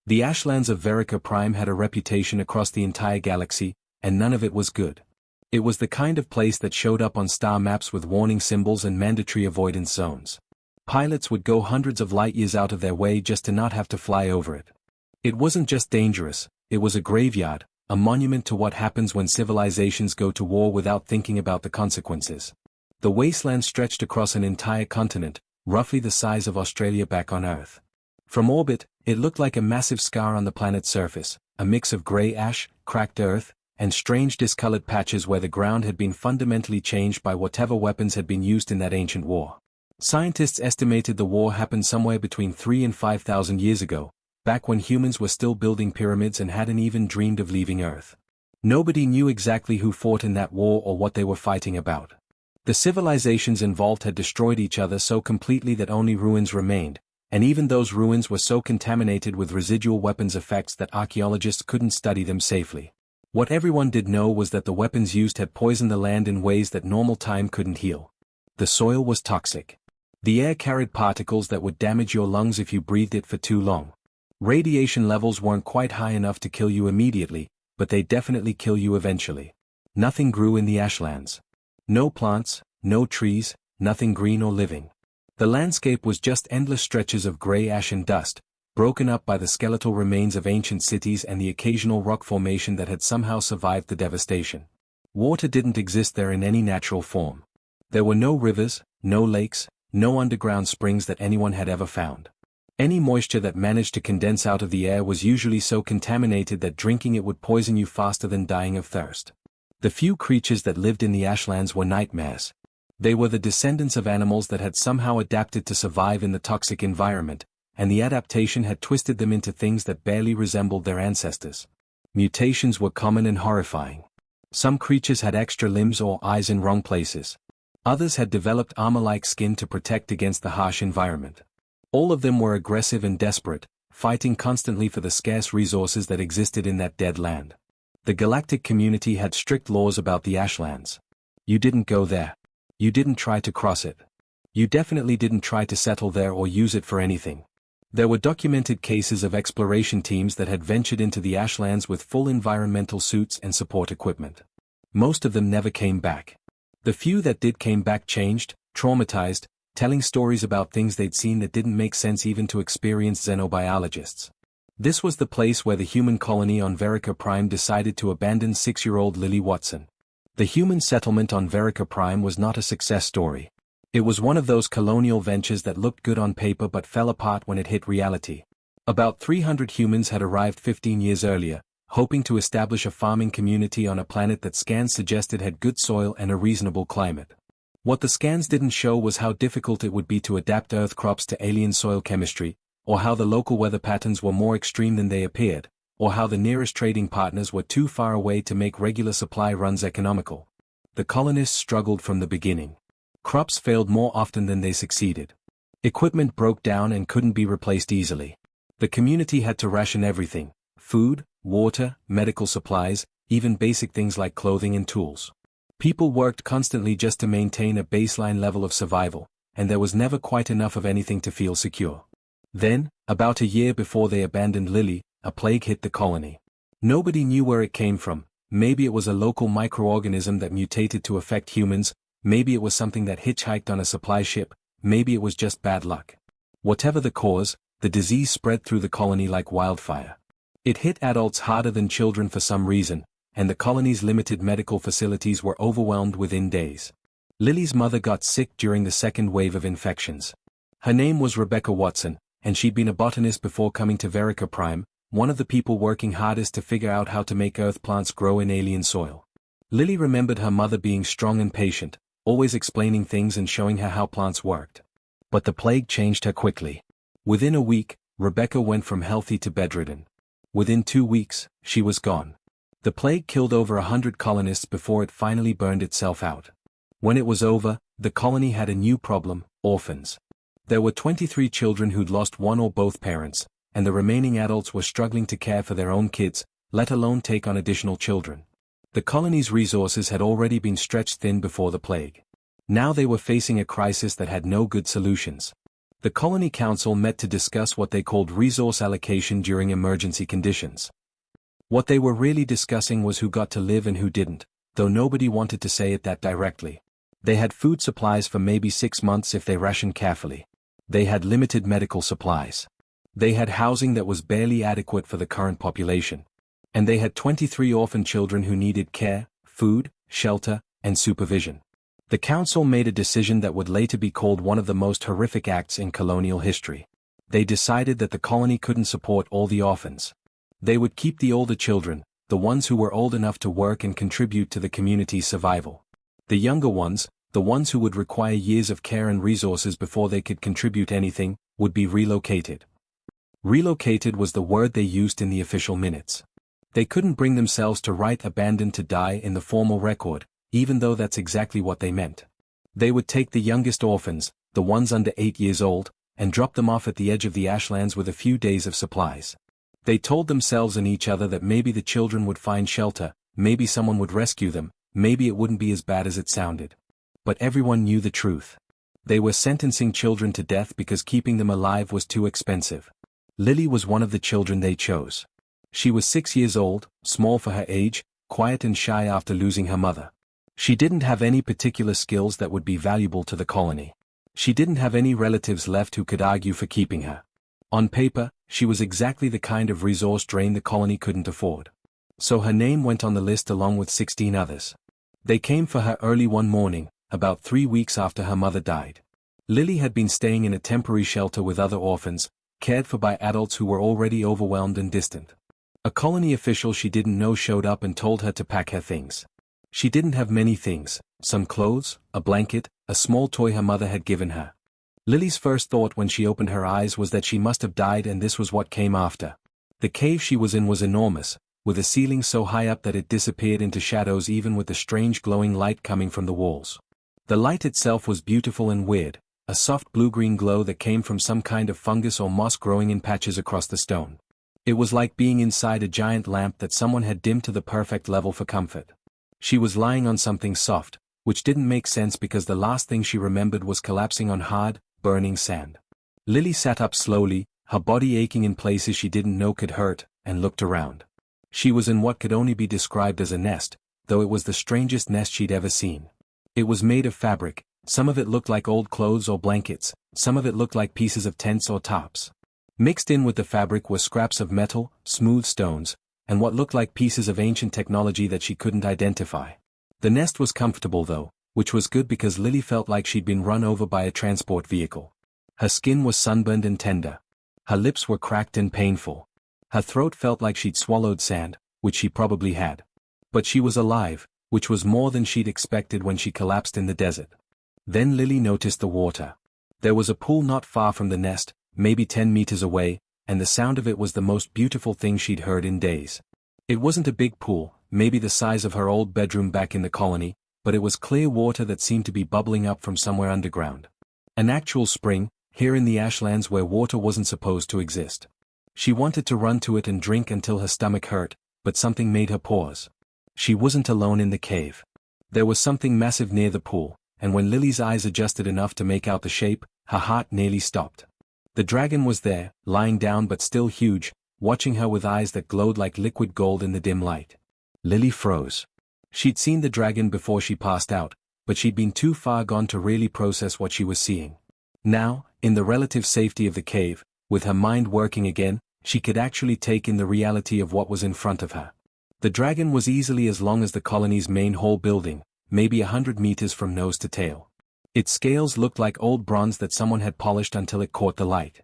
The ashlands of Verica Prime had a reputation across the entire galaxy, and none of it was good. It was the kind of place that showed up on star maps with warning symbols and mandatory avoidance zones. Pilots would go hundreds of light years out of their way just to not have to fly over it. It wasn't just dangerous, it was a graveyard, a monument to what happens when civilizations go to war without thinking about the consequences. The wasteland stretched across an entire continent, roughly the size of Australia back on Earth. From orbit, it looked like a massive scar on the planet's surface, a mix of grey ash, cracked earth, and strange discolored patches where the ground had been fundamentally changed by whatever weapons had been used in that ancient war. Scientists estimated the war happened somewhere between 3,000 and 5,000 years ago, back when humans were still building pyramids and hadn't even dreamed of leaving Earth. Nobody knew exactly who fought in that war or what they were fighting about. The civilizations involved had destroyed each other so completely that only ruins remained, and even those ruins were so contaminated with residual weapons effects that archaeologists couldn't study them safely. What everyone did know was that the weapons used had poisoned the land in ways that normal time couldn't heal. The soil was toxic. The air carried particles that would damage your lungs if you breathed it for too long. Radiation levels weren't quite high enough to kill you immediately, but they'd definitely kill you eventually. Nothing grew in the ashlands. No plants, no trees, nothing green or living. The landscape was just endless stretches of grey ash and dust, broken up by the skeletal remains of ancient cities and the occasional rock formation that had somehow survived the devastation. Water didn't exist there in any natural form. There were no rivers, no lakes, no underground springs that anyone had ever found. Any moisture that managed to condense out of the air was usually so contaminated that drinking it would poison you faster than dying of thirst. The few creatures that lived in the ashlands were nightmares. They were the descendants of animals that had somehow adapted to survive in the toxic environment, and the adaptation had twisted them into things that barely resembled their ancestors. Mutations were common and horrifying. Some creatures had extra limbs or eyes in wrong places. Others had developed armor-like skin to protect against the harsh environment. All of them were aggressive and desperate, fighting constantly for the scarce resources that existed in that dead land. The galactic community had strict laws about the ashlands. You didn't go there. You didn't try to cross it. You definitely didn't try to settle there or use it for anything. There were documented cases of exploration teams that had ventured into the ashlands with full environmental suits and support equipment. Most of them never came back. The few that did came back changed, traumatized, telling stories about things they'd seen that didn't make sense even to experienced xenobiologists. This was the place where the human colony on Verica Prime decided to abandon 6-year-old Lily Watson. The human settlement on Verica Prime was not a success story. It was one of those colonial ventures that looked good on paper but fell apart when it hit reality. About 300 humans had arrived 15 years earlier, hoping to establish a farming community on a planet that scans suggested had good soil and a reasonable climate. What the scans didn't show was how difficult it would be to adapt Earth crops to alien soil chemistry, or how the local weather patterns were more extreme than they appeared, or how the nearest trading partners were too far away to make regular supply runs economical. The colonists struggled from the beginning. Crops failed more often than they succeeded. Equipment broke down and couldn't be replaced easily. The community had to ration everything: food, water, medical supplies, even basic things like clothing and tools. People worked constantly just to maintain a baseline level of survival, and there was never quite enough of anything to feel secure. Then, about a year before they abandoned Lily, a plague hit the colony. Nobody knew where it came from. Maybe it was a local microorganism that mutated to affect humans, maybe it was something that hitchhiked on a supply ship, maybe it was just bad luck. Whatever the cause, the disease spread through the colony like wildfire. It hit adults harder than children for some reason, and the colony's limited medical facilities were overwhelmed within days. Lily's mother got sick during the second wave of infections. Her name was Rebecca Watson, and she'd been a botanist before coming to Verica Prime, one of the people working hardest to figure out how to make Earth plants grow in alien soil. Lily remembered her mother being strong and patient, always explaining things and showing her how plants worked. But the plague changed her quickly. Within a week, Rebecca went from healthy to bedridden. Within 2 weeks, she was gone. The plague killed over 100 colonists before it finally burned itself out. When it was over, the colony had a new problem: orphans. There were 23 children who'd lost one or both parents, and the remaining adults were struggling to care for their own kids, let alone take on additional children. The colony's resources had already been stretched thin before the plague. Now they were facing a crisis that had no good solutions. The colony council met to discuss what they called resource allocation during emergency conditions. What they were really discussing was who got to live and who didn't, though nobody wanted to say it that directly. They had food supplies for maybe 6 months if they rationed carefully. They had limited medical supplies. They had housing that was barely adequate for the current population. And they had 23 orphan children who needed care, food, shelter, and supervision. The council made a decision that would later be called one of the most horrific acts in colonial history. They decided that the colony couldn't support all the orphans. They would keep the older children, the ones who were old enough to work and contribute to the community's survival. The younger ones, the ones who would require years of care and resources before they could contribute anything, would be relocated. Relocated was the word they used in the official minutes. They couldn't bring themselves to write abandoned to die in the formal record, even though that's exactly what they meant. They would take the youngest orphans, the ones under 8 years old, and drop them off at the edge of the ashlands with a few days of supplies. They told themselves and each other that maybe the children would find shelter, maybe someone would rescue them, maybe it wouldn't be as bad as it sounded. But everyone knew the truth. They were sentencing children to death because keeping them alive was too expensive. Lily was one of the children they chose. She was 6 years old, small for her age, quiet and shy after losing her mother. She didn't have any particular skills that would be valuable to the colony. She didn't have any relatives left who could argue for keeping her. On paper, she was exactly the kind of resource drain the colony couldn't afford. So her name went on the list along with 16 others. They came for her early one morning, about 3 weeks after her mother died. Lily had been staying in a temporary shelter with other orphans, cared for by adults who were already overwhelmed and distant. A colony official she didn't know showed up and told her to pack her things. She didn't have many things, some clothes, a blanket, a small toy her mother had given her. Lily's first thought when she opened her eyes was that she must have died, and this was what came after. The cave she was in was enormous, with a ceiling so high up that it disappeared into shadows even with the strange glowing light coming from the walls. The light itself was beautiful and weird, a soft blue-green glow that came from some kind of fungus or moss growing in patches across the stone. It was like being inside a giant lamp that someone had dimmed to the perfect level for comfort. She was lying on something soft, which didn't make sense because the last thing she remembered was collapsing on hard, burning sand. Lily sat up slowly, her body aching in places she didn't know could hurt, and looked around. She was in what could only be described as a nest, though it was the strangest nest she'd ever seen. It was made of fabric, some of it looked like old clothes or blankets, some of it looked like pieces of tents or tops. Mixed in with the fabric were scraps of metal, smooth stones, and what looked like pieces of ancient technology that she couldn't identify. The nest was comfortable though, which was good because Lily felt like she'd been run over by a transport vehicle. Her skin was sunburned and tender. Her lips were cracked and painful. Her throat felt like she'd swallowed sand, which she probably had. But she was alive, which was more than she'd expected when she collapsed in the desert. Then Lily noticed the water. There was a pool not far from the nest, maybe 10 meters away, and the sound of it was the most beautiful thing she'd heard in days. It wasn't a big pool, maybe the size of her old bedroom back in the colony, but it was clear water that seemed to be bubbling up from somewhere underground. An actual spring, here in the ashlands where water wasn't supposed to exist. She wanted to run to it and drink until her stomach hurt, but something made her pause. She wasn't alone in the cave. There was something massive near the pool, and when Lily's eyes adjusted enough to make out the shape, her heart nearly stopped. The dragon was there, lying down but still huge, watching her with eyes that glowed like liquid gold in the dim light. Lily froze. She'd seen the dragon before she passed out, but she'd been too far gone to really process what she was seeing. Now, in the relative safety of the cave, with her mind working again, she could actually take in the reality of what was in front of her. The dragon was easily as long as the colony's main hall building, maybe 100 meters from nose to tail. Its scales looked like old bronze that someone had polished until it caught the light.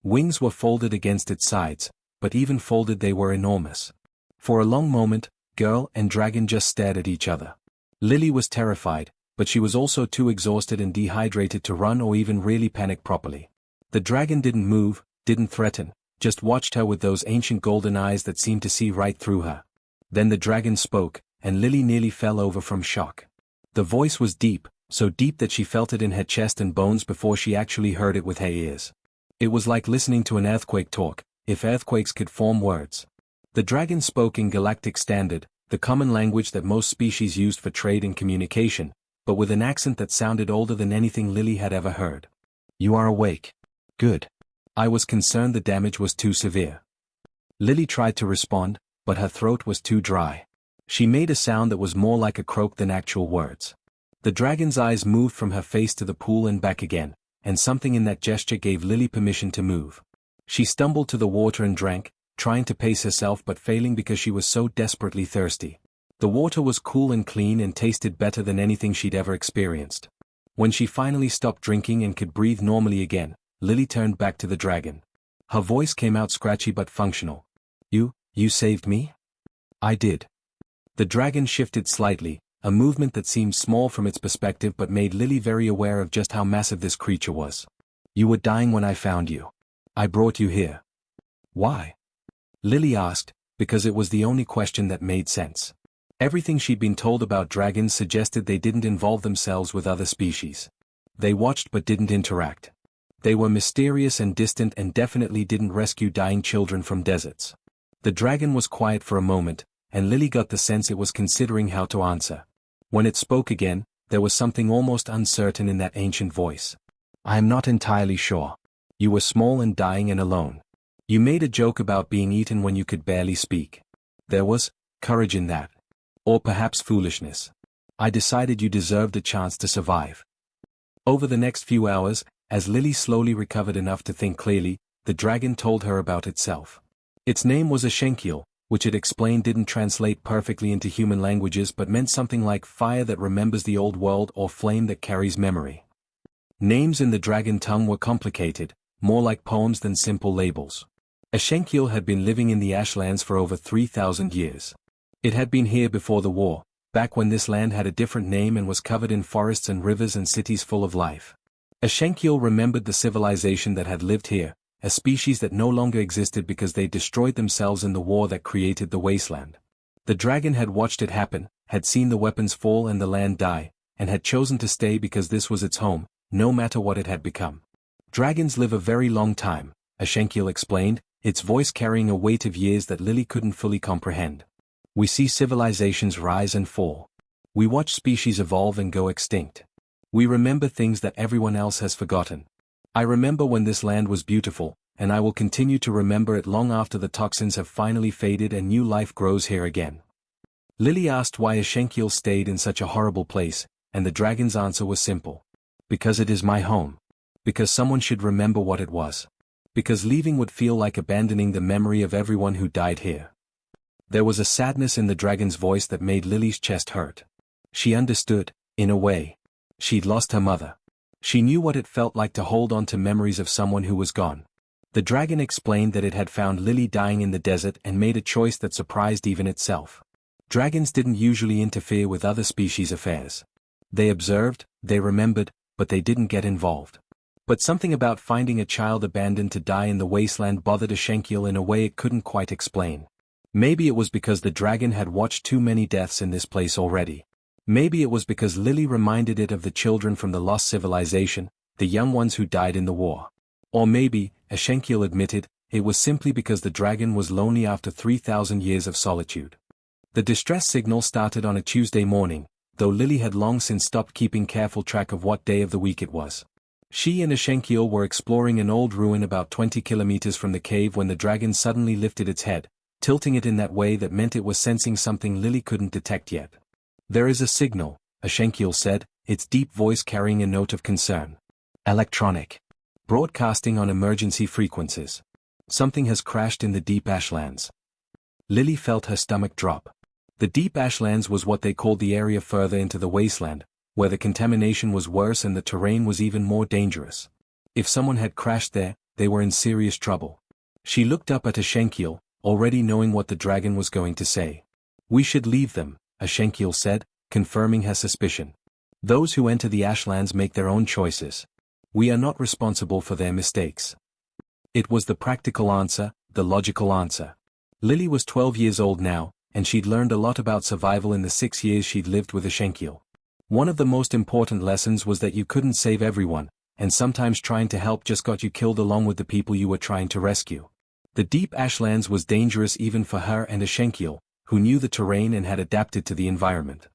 Wings were folded against its sides, but even folded they were enormous. For a long moment, girl and dragon just stared at each other. Lily was terrified, but she was also too exhausted and dehydrated to run or even really panic properly. The dragon didn't move, didn't threaten, just watched her with those ancient golden eyes that seemed to see right through her. Then the dragon spoke, and Lily nearly fell over from shock. The voice was deep, so deep that she felt it in her chest and bones before she actually heard it with her ears. It was like listening to an earthquake talk, if earthquakes could form words. The dragon spoke in Galactic Standard, the common language that most species used for trade and communication, but with an accent that sounded older than anything Lily had ever heard. "You are awake. Good. I was concerned the damage was too severe. Lily tried to respond, but her throat was too dry. She made a sound that was more like a croak than actual words. The dragon's eyes moved from her face to the pool and back again, and something in that gesture gave Lily permission to move. She stumbled to the water and drank, trying to pace herself but failing because she was so desperately thirsty. The water was cool and clean and tasted better than anything she'd ever experienced. When she finally stopped drinking and could breathe normally again, Lily turned back to the dragon. Her voice came out scratchy but functional. You saved me? I did. The dragon shifted slightly, a movement that seemed small from its perspective but made Lily very aware of just how massive this creature was. You were dying when I found you. I brought you here. Why? Lily asked, because it was the only question that made sense. Everything she'd been told about dragons suggested they didn't involve themselves with other species. They watched but didn't interact. They were mysterious and distant and definitely didn't rescue dying children from deserts. The dragon was quiet for a moment, and Lily got the sense it was considering how to answer. When it spoke again, there was something almost uncertain in that ancient voice. I am not entirely sure. You were small and dying and alone. You made a joke about being eaten when you could barely speak. There was courage in that. Or perhaps foolishness. I decided you deserved a chance to survive. Over the next few hours, as Lily slowly recovered enough to think clearly, the dragon told her about itself. Its name was Ashenkiel, which it explained didn't translate perfectly into human languages but meant something like fire that remembers the old world or flame that carries memory. Names in the dragon tongue were complicated, more like poems than simple labels. Ashenkiel had been living in the Ashlands for over 3,000 years. It had been here before the war, back when this land had a different name and was covered in forests and rivers and cities full of life. Ashenkiel remembered the civilization that had lived here, a species that no longer existed because they destroyed themselves in the war that created the Wasteland. The dragon had watched it happen, had seen the weapons fall and the land die, and had chosen to stay because this was its home, no matter what it had become. Dragons live a very long time, Ashenkiel explained, its voice carrying a weight of years that Lily couldn't fully comprehend. We see civilizations rise and fall. We watch species evolve and go extinct. We remember things that everyone else has forgotten. I remember when this land was beautiful, and I will continue to remember it long after the toxins have finally faded and new life grows here again. Lily asked why Ashenkiel stayed in such a horrible place, and the dragon's answer was simple. Because it is my home. Because someone should remember what it was. Because leaving would feel like abandoning the memory of everyone who died here. There was a sadness in the dragon's voice that made Lily's chest hurt. She understood, in a way. She'd lost her mother. She knew what it felt like to hold on to memories of someone who was gone. The dragon explained that it had found Lily dying in the desert and made a choice that surprised even itself. Dragons didn't usually interfere with other species' affairs. They observed, they remembered, but they didn't get involved. But something about finding a child abandoned to die in the wasteland bothered Ashenkiel in a way it couldn't quite explain. Maybe it was because the dragon had watched too many deaths in this place already. Maybe it was because Lily reminded it of the children from the lost civilization, the young ones who died in the war. Or maybe, Ashenkiel admitted, it was simply because the dragon was lonely after 3,000 years of solitude. The distress signal started on a Tuesday morning, though Lily had long since stopped keeping careful track of what day of the week it was. She and Ashenkiel were exploring an old ruin about 20 kilometers from the cave when the dragon suddenly lifted its head, tilting it in that way that meant it was sensing something Lily couldn't detect yet. There is a signal, Ashenkiel said, its deep voice carrying a note of concern. Electronic. Broadcasting on emergency frequencies. Something has crashed in the deep ashlands. Lily felt her stomach drop. The deep ashlands was what they called the area further into the wasteland, where the contamination was worse and the terrain was even more dangerous. If someone had crashed there, they were in serious trouble. She looked up at Ashenkiel, already knowing what the dragon was going to say. We should leave them, Ashenkiel said, confirming her suspicion. Those who enter the ashlands make their own choices. We are not responsible for their mistakes. It was the practical answer, the logical answer. Lily was 12 years old now, and she'd learned a lot about survival in the 6 years she'd lived with Ashenkiel. One of the most important lessons was that you couldn't save everyone, and sometimes trying to help just got you killed along with the people you were trying to rescue. The deep ashlands was dangerous even for her and Ashenkiel, who knew the terrain and had adapted to the environment.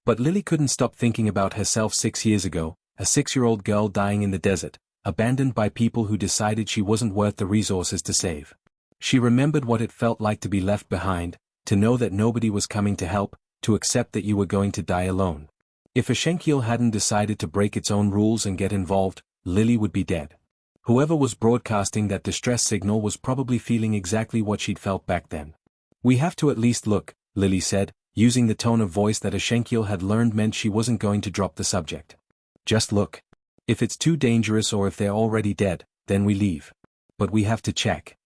But Lily couldn't stop thinking about herself 6 years ago, a 6-year-old girl dying in the desert, abandoned by people who decided she wasn't worth the resources to save. She remembered what it felt like to be left behind, to know that nobody was coming to help, to accept that you were going to die alone. If Ashenkiel hadn't decided to break its own rules and get involved, Lily would be dead. Whoever was broadcasting that distress signal was probably feeling exactly what she'd felt back then. "We have to at least look," Lily said, using the tone of voice that Ashenkiel had learned meant she wasn't going to drop the subject. "Just look. If it's too dangerous or if they're already dead, then we leave. But we have to check."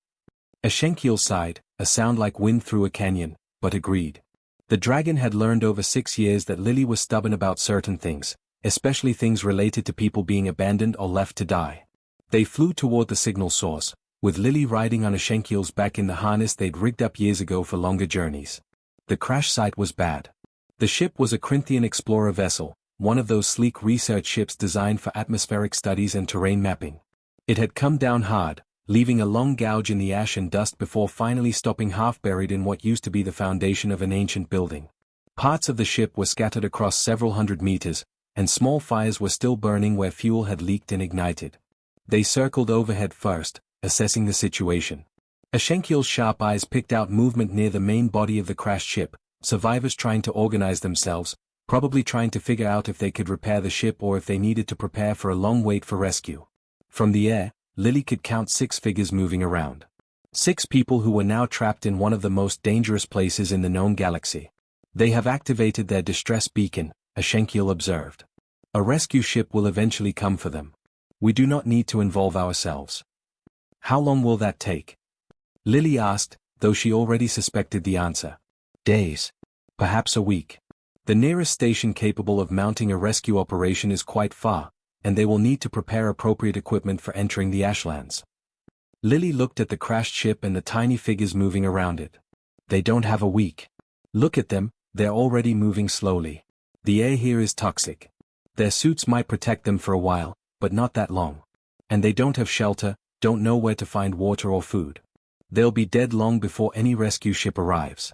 Ashenkiel sighed, a sound like wind through a canyon, but agreed. The dragon had learned over 6 years that Lily was stubborn about certain things, especially things related to people being abandoned or left to die. They flew toward the signal source, with Lily riding on Ashenkiel's back in the harness they'd rigged up years ago for longer journeys. The crash site was bad. The ship was a Corinthian explorer vessel, one of those sleek research ships designed for atmospheric studies and terrain mapping. It had come down hard, leaving a long gouge in the ash and dust before finally stopping half buried in what used to be the foundation of an ancient building. Parts of the ship were scattered across several hundred meters, and small fires were still burning where fuel had leaked and ignited. They circled overhead first, assessing the situation. Ashenkiel's sharp eyes picked out movement near the main body of the crashed ship, survivors trying to organize themselves, probably trying to figure out if they could repair the ship or if they needed to prepare for a long wait for rescue. From the air, Lily could count 6 figures moving around. 6 people who were now trapped in one of the most dangerous places in the known galaxy. "They have activated their distress beacon," Ashenkiel observed. "A rescue ship will eventually come for them. We do not need to involve ourselves." "How long will that take?" Lily asked, though she already suspected the answer. "Days. Perhaps a week. The nearest station capable of mounting a rescue operation is quite far, and they will need to prepare appropriate equipment for entering the Ashlands." Lily looked at the crashed ship and the tiny figures moving around it. "They don't have a week. Look at them, they're already moving slowly. The air here is toxic. Their suits might protect them for a while, but not that long. And they don't have shelter, don't know where to find water or food. They'll be dead long before any rescue ship arrives."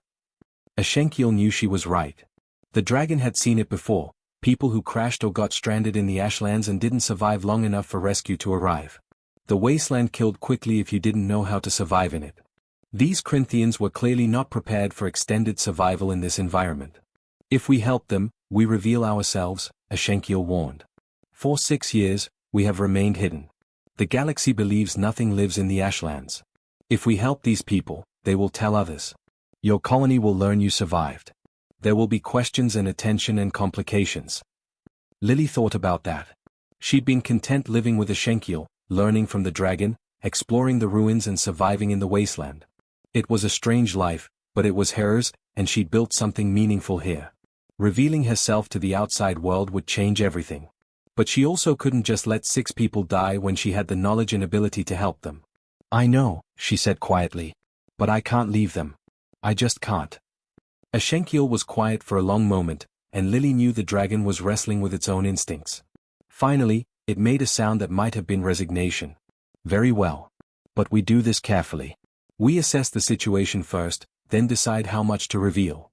Ashenkiel knew she was right. The dragon had seen it before. People who crashed or got stranded in the Ashlands and didn't survive long enough for rescue to arrive. The Wasteland killed quickly if you didn't know how to survive in it. These Corinthians were clearly not prepared for extended survival in this environment. "If we help them, we reveal ourselves," Ashenkiel warned. "For 6 years, we have remained hidden. The galaxy believes nothing lives in the Ashlands. If we help these people, they will tell others. Your colony will learn you survived. There will be questions and attention and complications." Lily thought about that. She'd been content living with Ashenkiel, learning from the dragon, exploring the ruins and surviving in the wasteland. It was a strange life, but it was hers, and she'd built something meaningful here. Revealing herself to the outside world would change everything. But she also couldn't just let 6 people die when she had the knowledge and ability to help them. "I know," she said quietly. "But I can't leave them. I just can't." Ashenkiel was quiet for a long moment, and Lily knew the dragon was wrestling with its own instincts. Finally, it made a sound that might have been resignation. "Very well. But we do this carefully. We assess the situation first, then decide how much to reveal."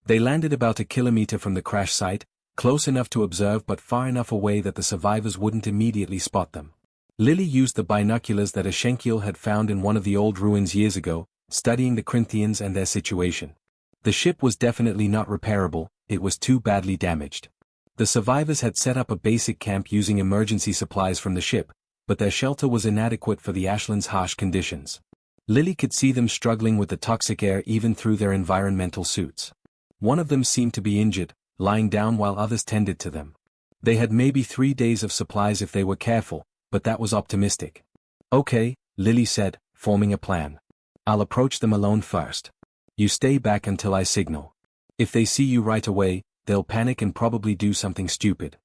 They landed about a kilometer from the crash site, close enough to observe but far enough away that the survivors wouldn't immediately spot them. Lily used the binoculars that Ashenkiel had found in one of the old ruins years ago, studying the Corinthians and their situation. The ship was definitely not repairable, it was too badly damaged. The survivors had set up a basic camp using emergency supplies from the ship, but their shelter was inadequate for the Ashland's harsh conditions. Lily could see them struggling with the toxic air even through their environmental suits. One of them seemed to be injured, lying down while others tended to them. They had maybe 3 days of supplies if they were careful, but that was optimistic. "Okay," Lily said, forming a plan. "I'll approach them alone first. You stay back until I signal. If they see you right away, they'll panic and probably do something stupid.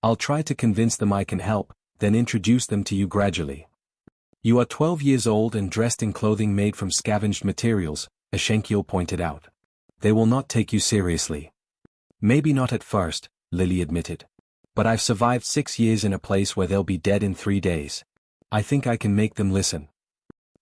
I'll try to convince them I can help, then introduce them to you gradually." "You are 12 years old and dressed in clothing made from scavenged materials," Ashenkiel pointed out. "They will not take you seriously." "Maybe not at first," Lily admitted. "But I've survived 6 years in a place where they'll be dead in 3 days. I think I can make them listen."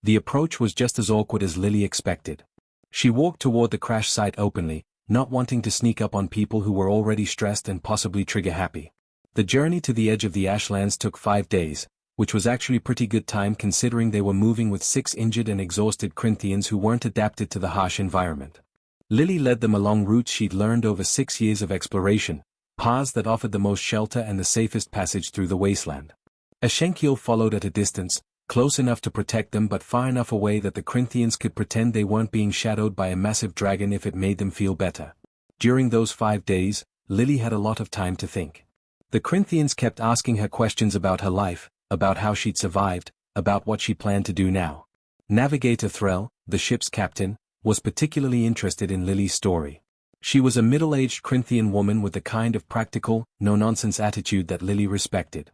The approach was just as awkward as Lily expected. She walked toward the crash site openly, not wanting to sneak up on people who were already stressed and possibly trigger-happy. The journey to the edge of the Ashlands took 5 days, which was actually pretty good time considering they were moving with 6 injured and exhausted Corinthians who weren't adapted to the harsh environment. Lily led them along routes she'd learned over 6 years of exploration, paths that offered the most shelter and the safest passage through the wasteland. Ashenkiel followed at a distance, close enough to protect them but far enough away that the Corinthians could pretend they weren't being shadowed by a massive dragon if it made them feel better. During those 5 days, Lily had a lot of time to think. The Corinthians kept asking her questions about her life, about how she'd survived, about what she planned to do now. Navigator Threll, the ship's captain, was particularly interested in Lily's story. She was a middle-aged Corinthian woman with the kind of practical, no-nonsense attitude that Lily respected.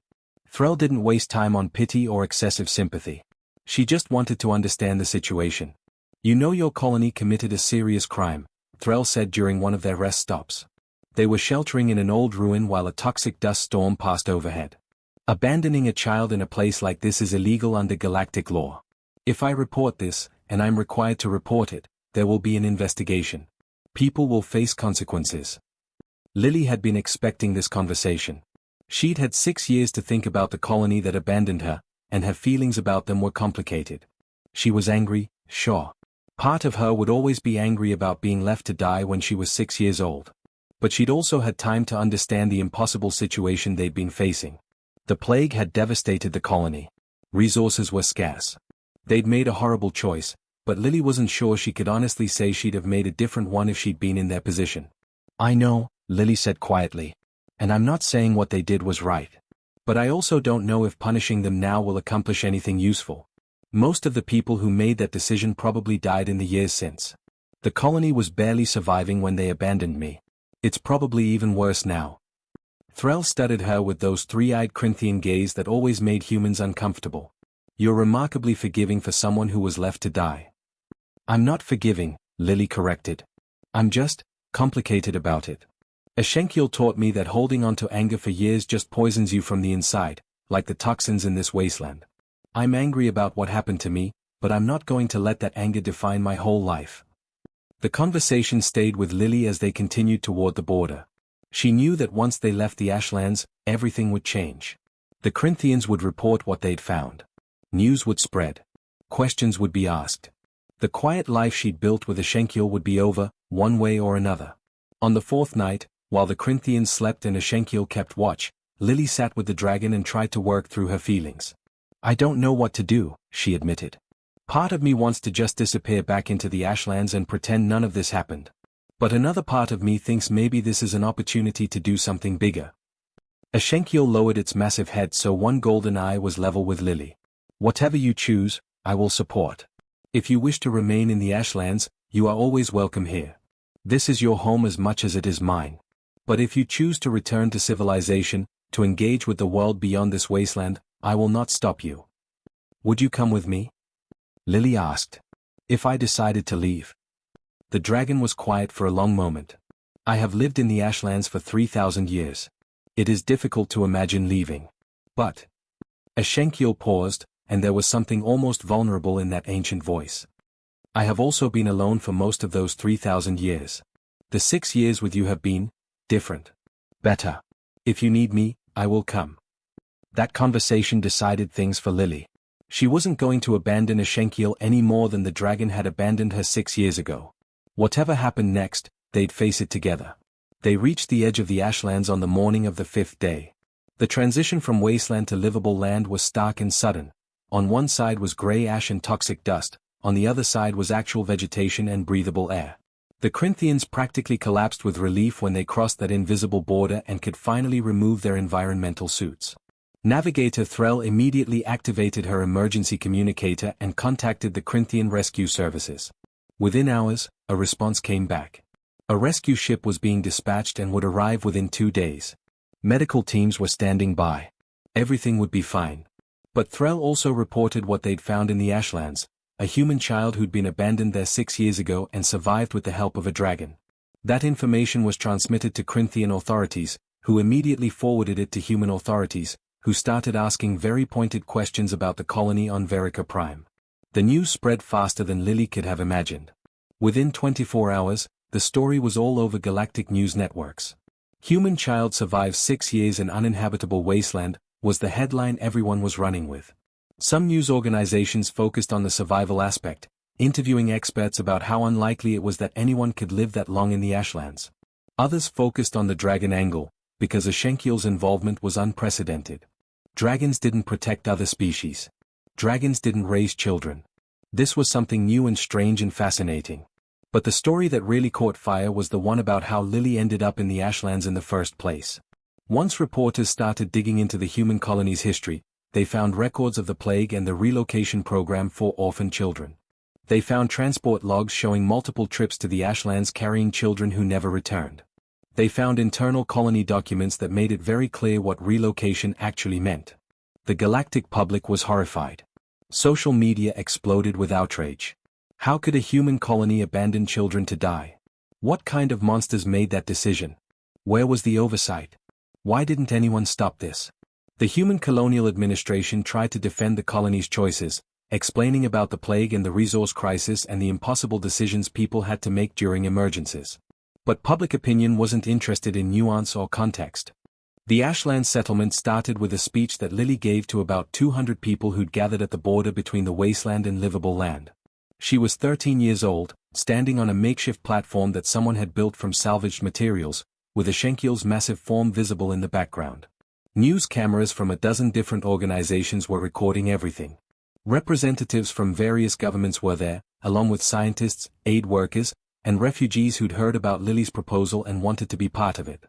Threll didn't waste time on pity or excessive sympathy. She just wanted to understand the situation. "You know your colony committed a serious crime," Threll said during one of their rest stops. They were sheltering in an old ruin while a toxic dust storm passed overhead. Abandoning a child in a place like this is illegal under galactic law. If I report this, and I'm required to report it, there will be an investigation. People will face consequences. Lily had been expecting this conversation. She'd had 6 years to think about the colony that abandoned her, and her feelings about them were complicated. She was angry, sure. Part of her would always be angry about being left to die when she was 6 years old. But she'd also had time to understand the impossible situation they'd been facing. The plague had devastated the colony. Resources were scarce. They'd made a horrible choice, but Lily wasn't sure she could honestly say she'd have made a different one if she'd been in their position. "I know," Lily said quietly. "And I'm not saying what they did was right. But I also don't know if punishing them now will accomplish anything useful. Most of the people who made that decision probably died in the years since. The colony was barely surviving when they abandoned me. It's probably even worse now." Threll studied her with those three-eyed Corinthian gaze that always made humans uncomfortable. "You're remarkably forgiving for someone who was left to die." "I'm not forgiving," Lily corrected. "I'm just complicated about it. Ashenkiel taught me that holding on to anger for years just poisons you from the inside, like the toxins in this wasteland. I'm angry about what happened to me, but I'm not going to let that anger define my whole life." The conversation stayed with Lily as they continued toward the border. She knew that once they left the Ashlands, everything would change. The Corinthians would report what they'd found. News would spread. Questions would be asked. The quiet life she'd built with Ashenkiel would be over, one way or another. On the 4th night, while the Corinthians slept and Ashenkiel kept watch, Lily sat with the dragon and tried to work through her feelings. "I don't know what to do," she admitted. "Part of me wants to just disappear back into the Ashlands and pretend none of this happened. But another part of me thinks maybe this is an opportunity to do something bigger." Ashenkiel lowered its massive head so one golden eye was level with Lily. "Whatever you choose, I will support. If you wish to remain in the Ashlands, you are always welcome here. This is your home as much as it is mine. But if you choose to return to civilization, to engage with the world beyond this wasteland, I will not stop you." "Would you come with me?" Lily asked. "If I decided to leave?" The dragon was quiet for a long moment. "I have lived in the Ashlands for 3,000 years. It is difficult to imagine leaving. But..." Ashenkiel paused, and there was something almost vulnerable in that ancient voice. "I have also been alone for most of those 3,000 years. The 6 years with you have been different. Better. If you need me, I will come." That conversation decided things for Lily. She wasn't going to abandon Ashenkiel any more than the dragon had abandoned her 6 years ago. Whatever happened next, they'd face it together. They reached the edge of the Ashlands on the morning of the 5th day. The transition from wasteland to livable land was stark and sudden. On one side was grey ash and toxic dust, on the other side was actual vegetation and breathable air. The Corinthians practically collapsed with relief when they crossed that invisible border and could finally remove their environmental suits. Navigator Threll immediately activated her emergency communicator and contacted the Corinthian rescue services. Within hours, a response came back. A rescue ship was being dispatched and would arrive within 2 days. Medical teams were standing by. Everything would be fine. But Threll also reported what they'd found in the Ashlands, a human child who'd been abandoned there 6 years ago and survived with the help of a dragon. That information was transmitted to Corinthian authorities, who immediately forwarded it to human authorities, who started asking very pointed questions about the colony on Verica Prime. The news spread faster than Lily could have imagined. Within 24 hours, the story was all over galactic news networks. Human child survives 6 years in uninhabitable wasteland, was the headline everyone was running with. Some news organizations focused on the survival aspect, interviewing experts about how unlikely it was that anyone could live that long in the Ashlands. Others focused on the dragon angle, because Ashenkiel's involvement was unprecedented. Dragons didn't protect other species. Dragons didn't raise children. This was something new and strange and fascinating. But the story that really caught fire was the one about how Lily ended up in the Ashlands in the first place. Once reporters started digging into the human colony's history, they found records of the plague and the relocation program for orphan children. They found transport logs showing multiple trips to the Ashlands carrying children who never returned. They found internal colony documents that made it very clear what relocation actually meant. The galactic public was horrified. Social media exploded with outrage. How could a human colony abandon children to die? What kind of monsters made that decision? Where was the oversight? Why didn't anyone stop this? The human colonial administration tried to defend the colony's choices, explaining about the plague and the resource crisis and the impossible decisions people had to make during emergencies. But public opinion wasn't interested in nuance or context. The Ashland settlement started with a speech that Lily gave to about 200 people who'd gathered at the border between the Wasteland and livable land. She was 13 years old, standing on a makeshift platform that someone had built from salvaged materials, with Ashenkiel's massive form visible in the background. News cameras from a dozen different organizations were recording everything. Representatives from various governments were there, along with scientists, aid workers, and refugees who'd heard about Lily's proposal and wanted to be part of it.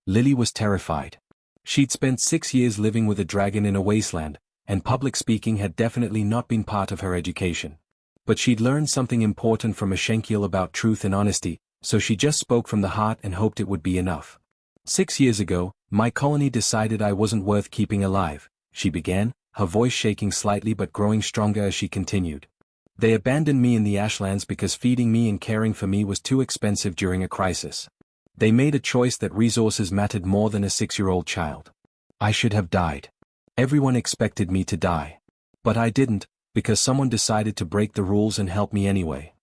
Lily was terrified. She'd spent 6 years living with a dragon in a wasteland, and public speaking had definitely not been part of her education. But she'd learned something important from Ashenkiel about truth and honesty, so she just spoke from the heart and hoped it would be enough. 6 years ago, my colony decided I wasn't worth keeping alive, she began, her voice shaking slightly but growing stronger as she continued. They abandoned me in the Ashlands because feeding me and caring for me was too expensive during a crisis. They made a choice that resources mattered more than a 6-year-old child. I should have died. Everyone expected me to die. But I didn't, because someone decided to break the rules and help me anyway.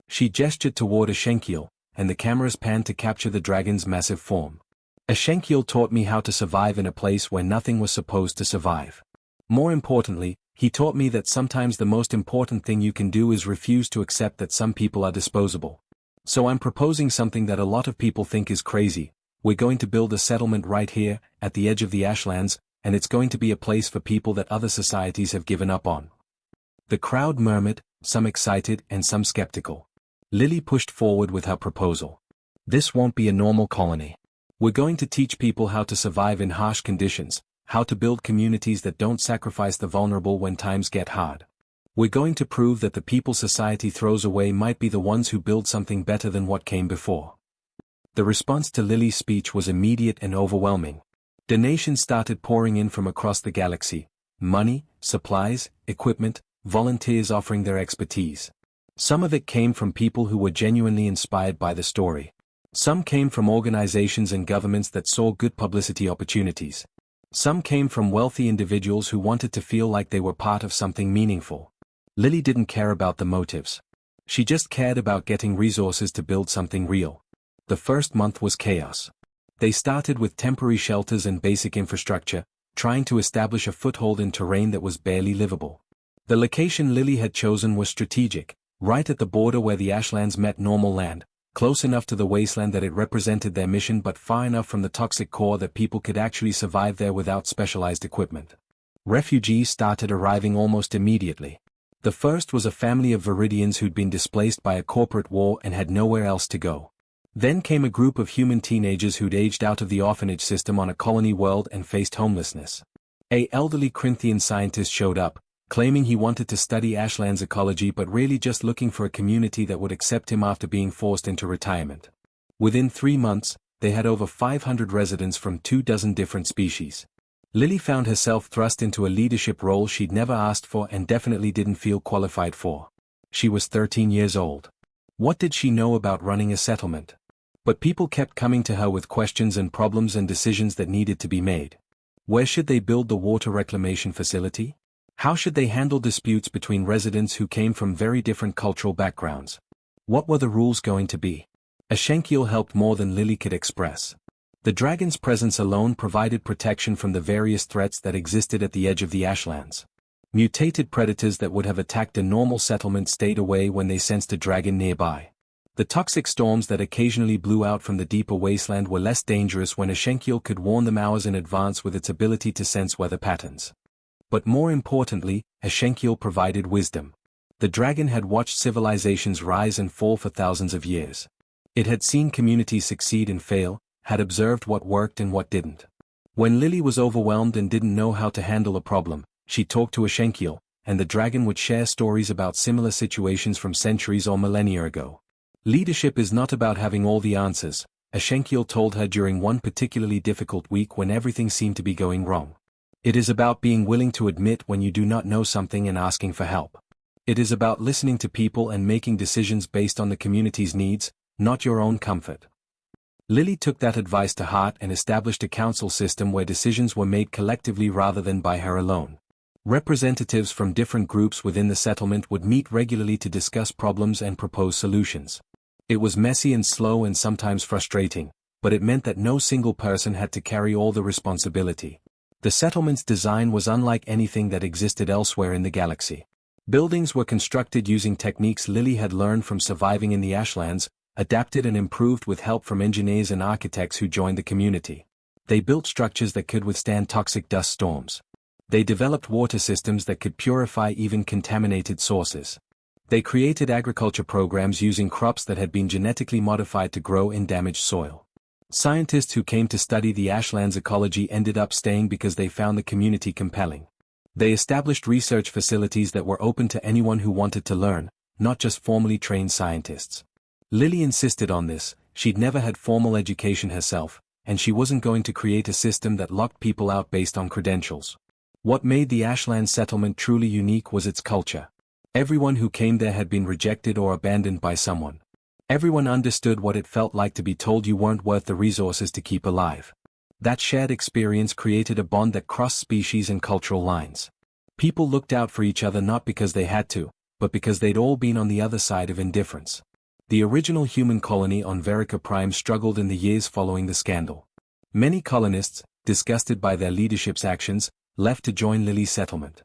She gestured toward Ashenkiel, and the cameras panned to capture the dragon's massive form. Ashenkiel taught me how to survive in a place where nothing was supposed to survive. More importantly, he taught me that sometimes the most important thing you can do is refuse to accept that some people are disposable. So I'm proposing something that a lot of people think is crazy. We're going to build a settlement right here, at the edge of the Ashlands, and it's going to be a place for people that other societies have given up on. The crowd murmured, some excited and some skeptical. Lily pushed forward with her proposal. This won't be a normal colony. We're going to teach people how to survive in harsh conditions, how to build communities that don't sacrifice the vulnerable when times get hard. We're going to prove that the people society throws away might be the ones who build something better than what came before. The response to Lily's speech was immediate and overwhelming. Donations started pouring in from across the galaxy. Money, supplies, equipment, volunteers offering their expertise. Some of it came from people who were genuinely inspired by the story. Some came from organizations and governments that saw good publicity opportunities. Some came from wealthy individuals who wanted to feel like they were part of something meaningful. Lily didn't care about the motives. She just cared about getting resources to build something real. The first month was chaos. They started with temporary shelters and basic infrastructure, trying to establish a foothold in terrain that was barely livable. The location Lily had chosen was strategic, right at the border where the Ashlands met normal land, close enough to the wasteland that it represented their mission but far enough from the toxic core that people could actually survive there without specialized equipment. Refugees started arriving almost immediately. The first was a family of Viridians who'd been displaced by a corporate war and had nowhere else to go. Then came a group of human teenagers who'd aged out of the orphanage system on a colony world and faced homelessness. An elderly Corinthian scientist showed up, claiming he wanted to study Ashland's ecology but really just looking for a community that would accept him after being forced into retirement. Within 3 months, they had over 500 residents from 24 different species. Lily found herself thrust into a leadership role she'd never asked for and definitely didn't feel qualified for. She was 13 years old. What did she know about running a settlement? But people kept coming to her with questions and problems and decisions that needed to be made. Where should they build the water reclamation facility? How should they handle disputes between residents who came from very different cultural backgrounds? What were the rules going to be? Ashenkiel helped more than Lily could express. The dragon's presence alone provided protection from the various threats that existed at the edge of the Ashlands. Mutated predators that would have attacked a normal settlement stayed away when they sensed a dragon nearby. The toxic storms that occasionally blew out from the deeper wasteland were less dangerous when a Shenkiel could warn them hours in advance with its ability to sense weather patterns. But more importantly, a Shenkiel provided wisdom. The dragon had watched civilizations rise and fall for thousands of years. It had seen communities succeed and fail, had observed what worked and what didn't. When Lily was overwhelmed and didn't know how to handle a problem, she talked to a Shenkiel, and the dragon would share stories about similar situations from centuries or millennia ago. Leadership is not about having all the answers, a Shenkiel told her during one particularly difficult week when everything seemed to be going wrong. It is about being willing to admit when you do not know something and asking for help. It is about listening to people and making decisions based on the community's needs, not your own comfort. Lily took that advice to heart and established a council system where decisions were made collectively rather than by her alone. Representatives from different groups within the settlement would meet regularly to discuss problems and propose solutions. It was messy and slow and sometimes frustrating, but it meant that no single person had to carry all the responsibility. The settlement's design was unlike anything that existed elsewhere in the galaxy. Buildings were constructed using techniques Lily had learned from surviving in the Ashlands, adapted and improved with help from engineers and architects who joined the community. They built structures that could withstand toxic dust storms. They developed water systems that could purify even contaminated sources. They created agriculture programs using crops that had been genetically modified to grow in damaged soil. Scientists who came to study the Ashlands ecology ended up staying because they found the community compelling. They established research facilities that were open to anyone who wanted to learn, not just formally trained scientists. Lily insisted on this. She'd never had formal education herself, and she wasn't going to create a system that locked people out based on credentials. What made the Ashland settlement truly unique was its culture. Everyone who came there had been rejected or abandoned by someone. Everyone understood what it felt like to be told you weren't worth the resources to keep alive. That shared experience created a bond that crossed species and cultural lines. People looked out for each other not because they had to, but because they'd all been on the other side of indifference. The original human colony on Verica Prime struggled in the years following the scandal. Many colonists, disgusted by their leadership's actions, left to join Lily's settlement.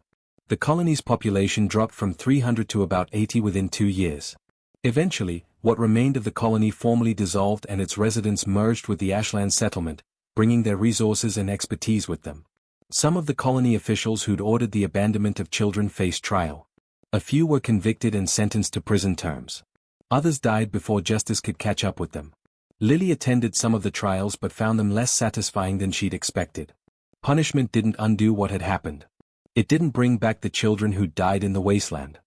The colony's population dropped from 300 to about 80 within 2 years. Eventually, what remained of the colony formally dissolved and its residents merged with the Ashland settlement, bringing their resources and expertise with them. Some of the colony officials who'd ordered the abandonment of children faced trial. A few were convicted and sentenced to prison terms. Others died before justice could catch up with them. Lily attended some of the trials but found them less satisfying than she'd expected. Punishment didn't undo what had happened. It didn't bring back the children who'd died in the wasteland.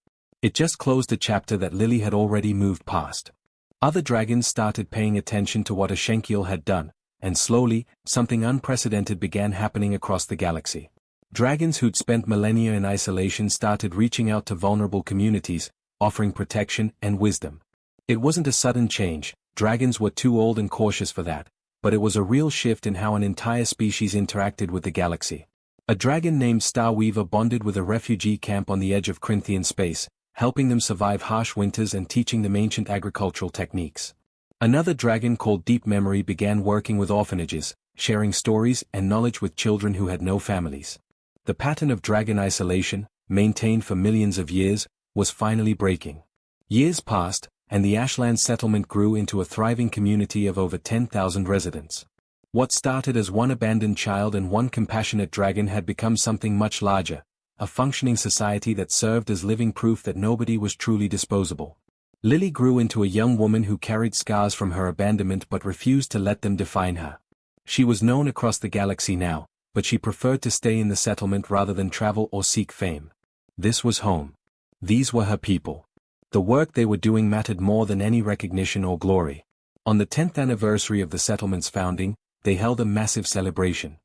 It just closed a chapter that Lily had already moved past. Other dragons started paying attention to what a Shenkiel had done, and slowly, something unprecedented began happening across the galaxy. Dragons who'd spent millennia in isolation started reaching out to vulnerable communities, offering protection and wisdom. It wasn't a sudden change, dragons were too old and cautious for that, but it was a real shift in how an entire species interacted with the galaxy. A dragon named Starweaver bonded with a refugee camp on the edge of Corinthian space, helping them survive harsh winters and teaching them ancient agricultural techniques. Another dragon called Deep Memory began working with orphanages, sharing stories and knowledge with children who had no families. The pattern of dragon isolation, maintained for millions of years, was finally breaking. Years passed, and the Ashland settlement grew into a thriving community of over 10,000 residents. What started as one abandoned child and one compassionate dragon had become something much larger, a functioning society that served as living proof that nobody was truly disposable. Lily grew into a young woman who carried scars from her abandonment but refused to let them define her. She was known across the galaxy now, but she preferred to stay in the settlement rather than travel or seek fame. This was home. These were her people. The work they were doing mattered more than any recognition or glory. On the 10th anniversary of the settlement's founding, they held a massive celebration.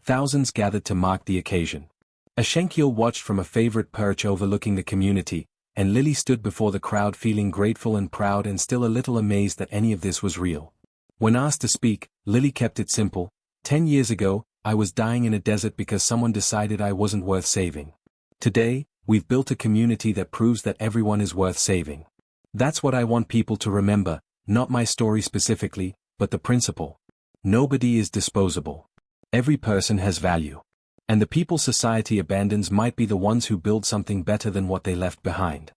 Thousands gathered to mark the occasion. A Shenkiel watched from a favorite perch overlooking the community, and Lily stood before the crowd feeling grateful and proud and still a little amazed that any of this was real. When asked to speak, Lily kept it simple. 10 years ago, I was dying in a desert because someone decided I wasn't worth saving. Today, we've built a community that proves that everyone is worth saving. That's what I want people to remember, not my story specifically, but the principle. Nobody is disposable. Every person has value. And the people society abandons might be the ones who build something better than what they left behind.